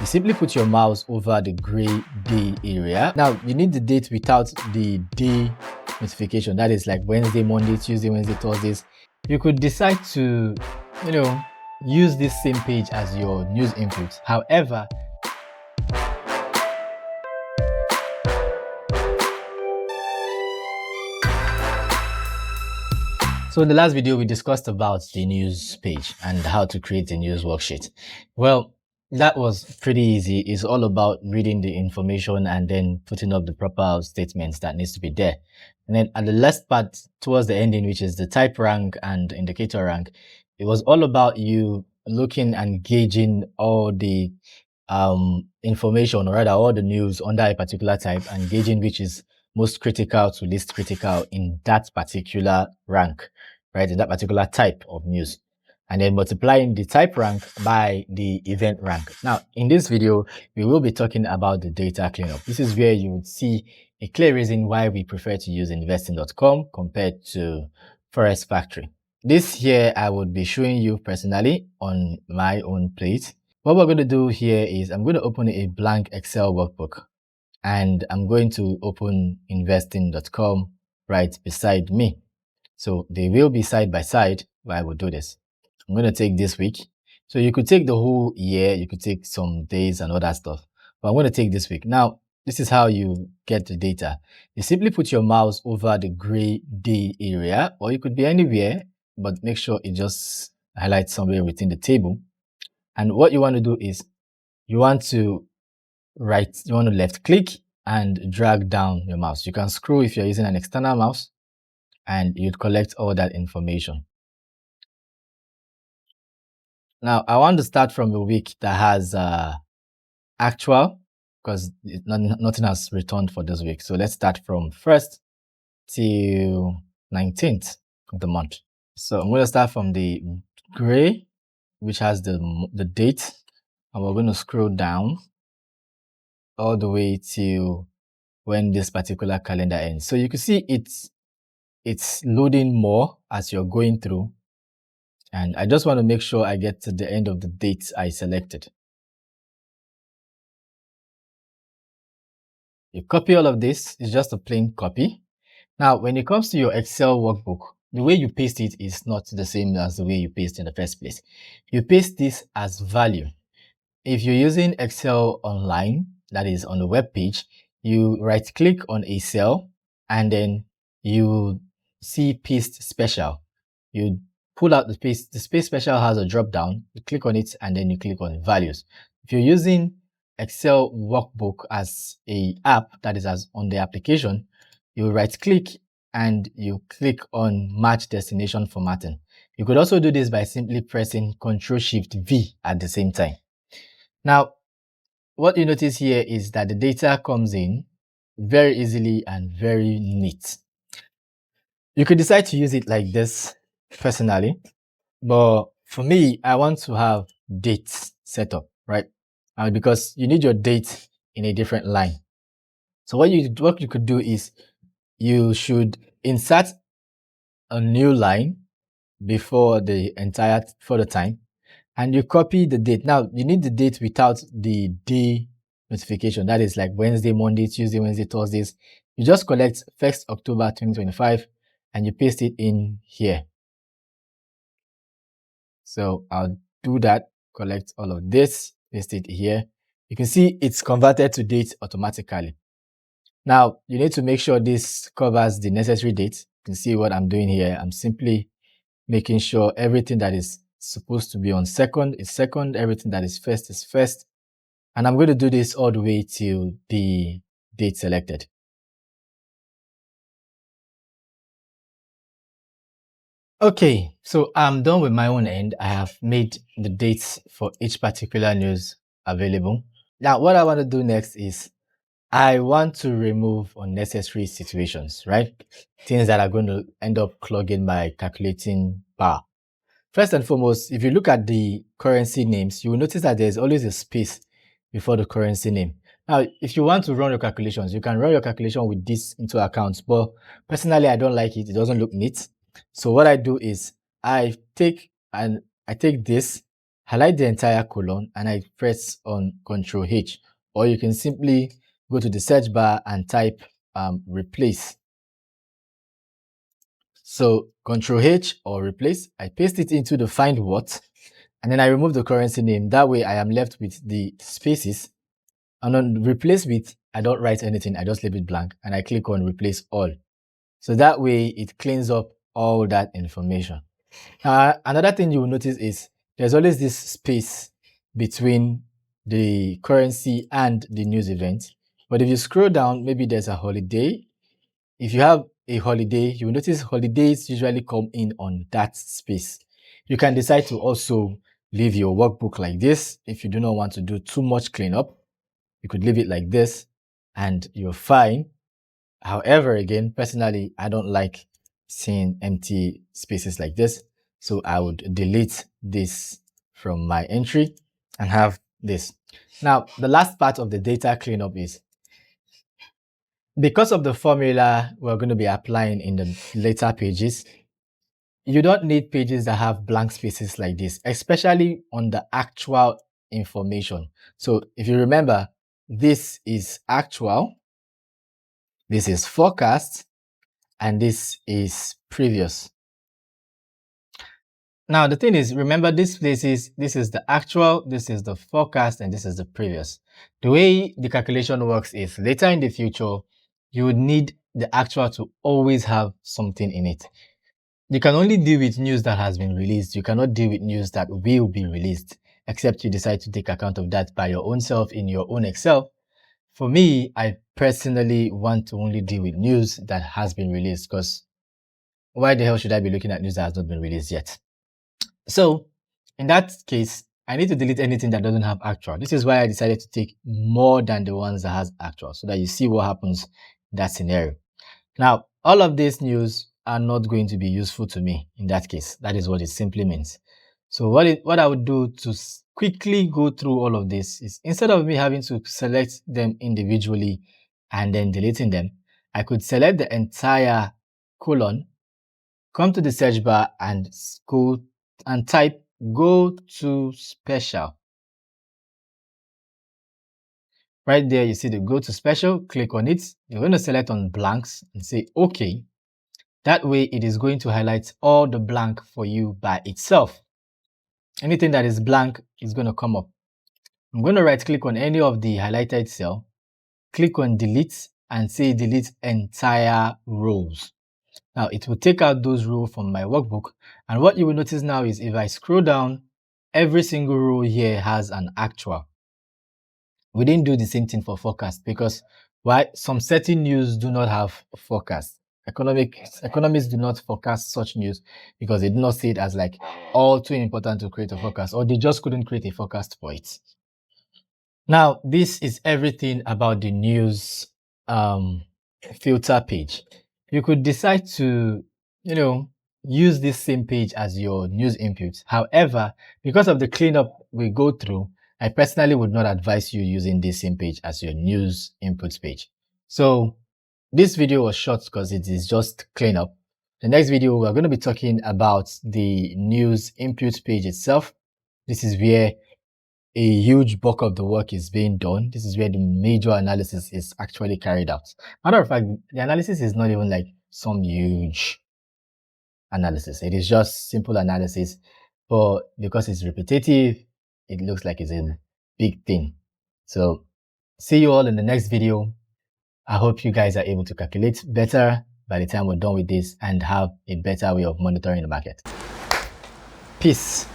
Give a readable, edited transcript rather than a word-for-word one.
you simply put your mouse over the gray day area. Now you need the date without the day notification. That is like Wednesday, Monday, Tuesday, Wednesday, Thursdays. You could decide to, use this same page as your news input. However, so in the last video, we discussed about the news page and how to create a news worksheet. Well, that was pretty easy. It's all about reading the information and then putting up the proper statements that needs to be there. And then at the last part, towards the ending, which is the type rank and indicator rank, it was all about you looking and gauging all the information, or rather all the news under a particular type, and gauging which is most critical to least critical in that particular rank, right, in that particular type of news, and then multiplying the type rank by the event rank. Now, in this video, we will be talking about the data cleanup. This is where you would see a clear reason why we prefer to use investing.com compared to Forex Factory. This here, I would be showing you personally on my own plate. What we're going to do here is I'm going to open a blank Excel workbook, and I'm going to open investing.com right beside me. So they will be side by side while I will do this. I'm going to take this week. So you could take the whole year, you could take some days and all that stuff, but I'm going to take this week. Now, this is how you get the data. You simply put your mouse over the gray day area, or you could be anywhere, but make sure it just highlights somewhere within the table. And what you want to do is you want to left click and drag down your mouse. You can scroll if you're using an external mouse, and you'd collect all that information. Now, I want to start from a week that has actual, because nothing has returned for this week. So let's start from 1st till 19th of the month. So I'm going to start from the gray, which has the date, and we're going to scroll down all the way to when this particular calendar ends. So you can see it's loading more as you're going through, and I just want to make sure I get to the end of the date I selected. You copy all of this. It's just a plain copy. Now, when it comes to your Excel workbook, the way you paste it is not the same as the way you paste in the first place. You paste this as value. If you're using Excel online, that is on the web page, you right click on a cell and then you see paste special. You pull out the paste. The space special has a drop down. You click on it and then you click on values. If you're using Excel workbook as a app, that is as on the application, you right click and you click on match destination formatting. You could also do this by simply pressing Ctrl+Shift+V at the same time. Now, what you notice here is that the data comes in very easily and very neat. You could decide to use it like this personally, but for me, I want to have dates set up, right? Because you need your date in a different line. So what you could do is you should insert a new line before the time, and you copy the date. Now you need the date without the day notification. That is like Wednesday, Monday, Tuesday, Wednesday, Thursdays. You just collect 1st October 2025 and you paste it in here. So I'll do that, collect all of this, paste it here. You can see it's converted to date automatically. Now you need to make sure this covers the necessary dates. You can see what I'm doing here. I'm simply making sure everything that is supposed to be on 2nd is 2nd, everything that is 1st is 1st. And I'm going to do this all the way to the date selected. Okay, so I'm done with my own end. I have made the dates for each particular news available. Now, what I want to do next is I want to remove unnecessary situations, right? Things that are going to end up clogging my calculating bar. First and foremost, if you look at the currency names, you will notice that there's always a space before the currency name. Now, if you want to run your calculations, you can run your calculation with this into account, but personally, I don't like it. It doesn't look neat. So what I do is I take this, highlight the entire column and I press on Ctrl H, or you can simply go to the search bar and type replace. So Ctrl H or replace, I paste it into the find what, and then I remove the currency name. That way I am left with the spaces. And on replace with, I don't write anything, I just leave it blank and I click on replace all. So that way it cleans up all that information. Another thing you will notice is there's always this space between the currency and the news event. But if you scroll down, maybe there's a holiday. If you have a holiday, you will notice holidays usually come in on that space. You can decide to also leave your workbook like this. If you do not want to do too much cleanup, you could leave it like this and you're fine. However, again, personally, I don't like seeing empty spaces like this. So I would delete this from my entry and have this. Now, the last part of the data cleanup is because of the formula we're going to be applying in the later pages, you don't need pages that have blank spaces like this, especially on the actual information. So if you remember, this is actual, this is forecast, and this is previous. Now, the thing is, remember this is the actual, this is the forecast, and this is the previous. The way the calculation works is later in the future, you would need the actual to always have something in it. You can only deal with news that has been released. You cannot deal with news that will be released, except you decide to take account of that by your own self in your own Excel. For me, I personally want to only deal with news that has been released, because why the hell should I be looking at news that has not been released yet? So in that case, I need to delete anything that doesn't have actual. This is why I decided to take more than the ones that has actual, so that you see what happens in that scenario. Now, all of these news are not going to be useful to me in that case. That is what it simply means. So what I would do to quickly go through all of this is, instead of me having to select them individually and then deleting them, I could select the entire column, come to the search bar and go and type go to special. Right there, you see the go to special, click on it. You're going to select on blanks and say okay. That way it is going to highlight all the blank for you by itself. Anything that is blank is going to come up. I'm going to right click on any of the highlighted cell, click on delete and say delete entire rows. Now it will take out those rows from my workbook, and what you will notice now is if I scroll down, every single row here has an actual. We didn't do the same thing for forecast because why? Some certain news do not have forecast. Economists do not forecast such news because they do not see it as like all too important to create a forecast, or they just couldn't create a forecast for it. Now, this is everything about the news filter page. You could decide to, use this same page as your news input. However, because of the cleanup we go through, I personally would not advise you using this same page as your news input page. So this video was short because it is just cleanup. The next video, we're going to be talking about the news input page itself. This is where a huge bulk of the work is being done. This is where the major analysis is actually carried out. Matter of fact, the analysis is not even like some huge analysis. It is just simple analysis, but because it's repetitive, it looks like it's a big thing. So see you all in the next video. I hope you guys are able to calculate better by the time we're done with this and have a better way of monitoring the market. Peace.